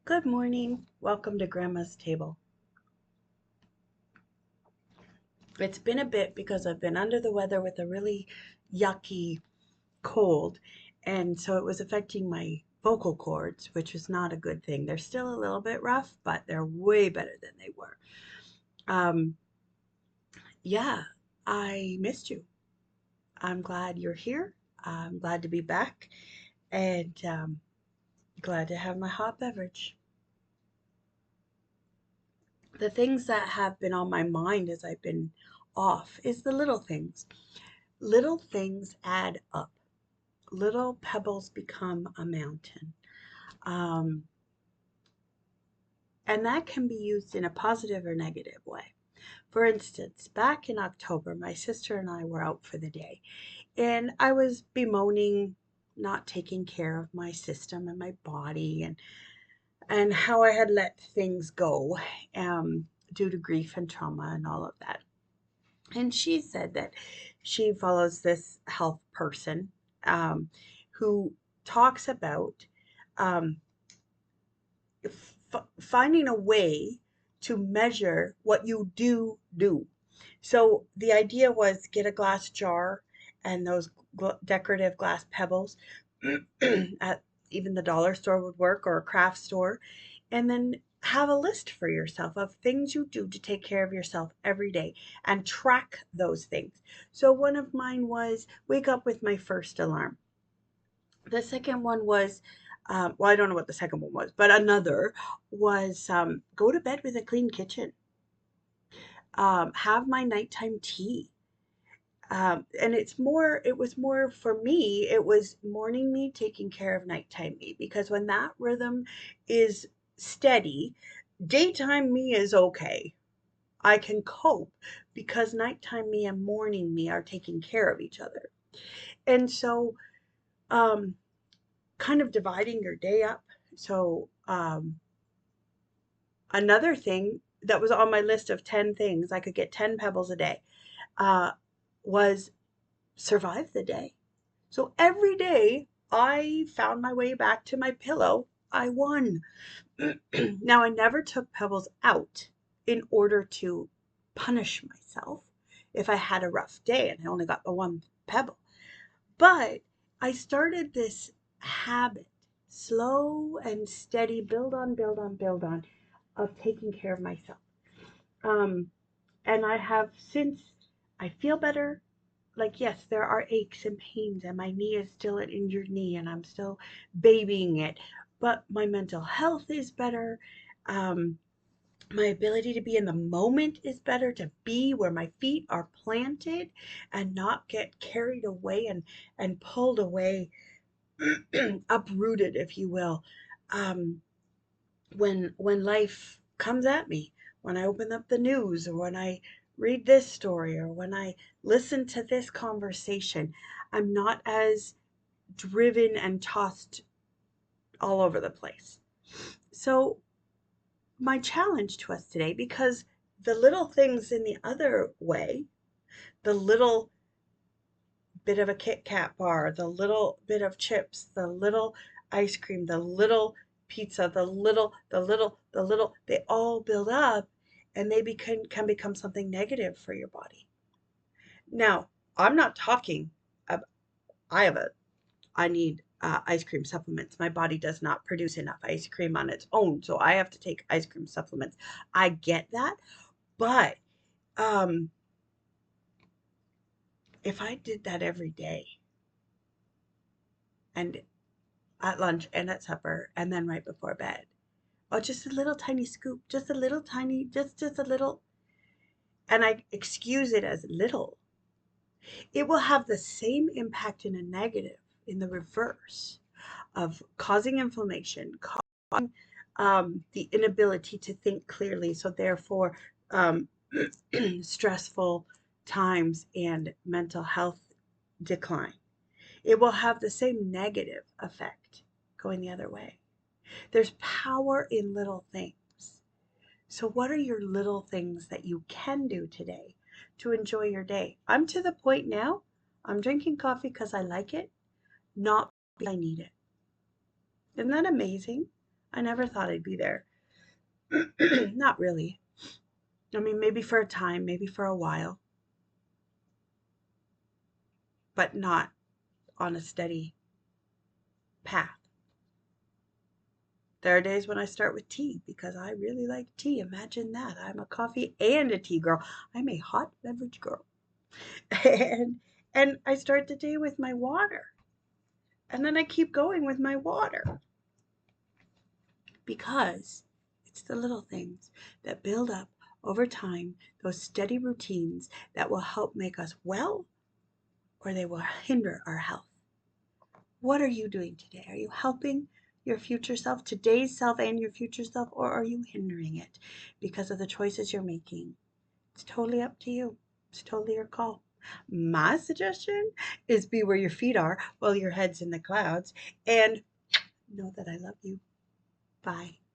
Good morning. Welcome to Grandma's Table. It's been a bit because I've been under the weather with a really yucky cold, and so it was affecting my vocal cords, which is not a good thing. They're still a little bit rough, but they're way better than they were. Um, yeah, I missed you. I'm glad you're here. I'm glad to be back, and glad to have my hot beverage. The things that have been on my mind as I've been off is the little things. Little things add up. Little pebbles become a mountain. Um, and that can be used in a positive or negative way. For instance, back in October, my sister and I were out for the day, and I was bemoaning not taking care of my system and my body and how I had let things go due to grief and trauma and all of that. And she said that she follows this health person um, who talks about um, finding a way to measure what you do. So the idea was get a glass jar and those decorative glass pebbles at even the dollar store would work or a craft store, and then have a list for yourself of things you do to take care of yourself every day and track those things. So one of mine was wake up with my first alarm. The second one was, well, I don't know what the second one was, but another was go to bed with a clean kitchen, have my nighttime tea. And it was more for me, it was morning me taking care of nighttime me because when that rhythm is steady, daytime me is okay. I can cope because nighttime me and morning me are taking care of each other. And so, um, kind of dividing your day up. So, another thing that was on my list of 10 things I could get 10 pebbles a day uh, was survive the day. So every day I found my way back to my pillow. I won. Now, I never took pebbles out in order to punish myself if I had a rough day and I only got the one pebble. But I started this habit, slow and steady, build on, build on, build on, of taking care of myself. Um, and I have since I feel better. Like, yes, there are aches and pains, and my knee is still an injured knee, and I'm still babying it. But my mental health is better. Um, my ability to be in the moment is better, to be where my feet are planted and not get carried away and pulled away, uprooted, if you will. Um, when life comes at me, when I open up the news or when I read this story or when I listen to this conversation, I'm not as driven and tossed all over the place. So, my challenge to us today, because the little things in the other way, the little bit of a Kit Kat bar, the little bit of chips, the little ice cream, the little pizza, the little, they all build up and they can become something negative for your body. Now, I'm not talking about, I have a, I need ice cream supplements. My body does not produce enough ice cream on its own, so I have to take ice cream supplements. I get that, but um, if I did that every day and at lunch and at supper and then right before bed. Oh, just a little tiny scoop, just a little tiny, just a little, and I excuse it as little. It will have the same impact in a negative, in the reverse of causing inflammation, causing the inability to think clearly. So therefore, um, stressful times and mental health decline. It will have the same negative effect going the other way. There's power in little things. So, what are your little things that you can do today to enjoy your day? I'm to the point now, I'm drinking coffee because I like it, not because I need it. Isn't that amazing? I never thought I'd be there. Not really. I mean, maybe for a time, maybe for a while, but not on a steady path. There are days when I start with tea because I really like tea. Imagine that. I'm a coffee and a tea girl. I'm a hot beverage girl. And I start the day with my water. And then I keep going with my water because it's the little things that build up over time, those steady routines that will help make us well or they will hinder our health. What are you doing today? Are you helping your future self, today's self, and your future self, or are you hindering it because of the choices you're making? It's totally up to you. It's totally your call. My suggestion is be where your feet are while your head's in the clouds and know that I love you. Bye.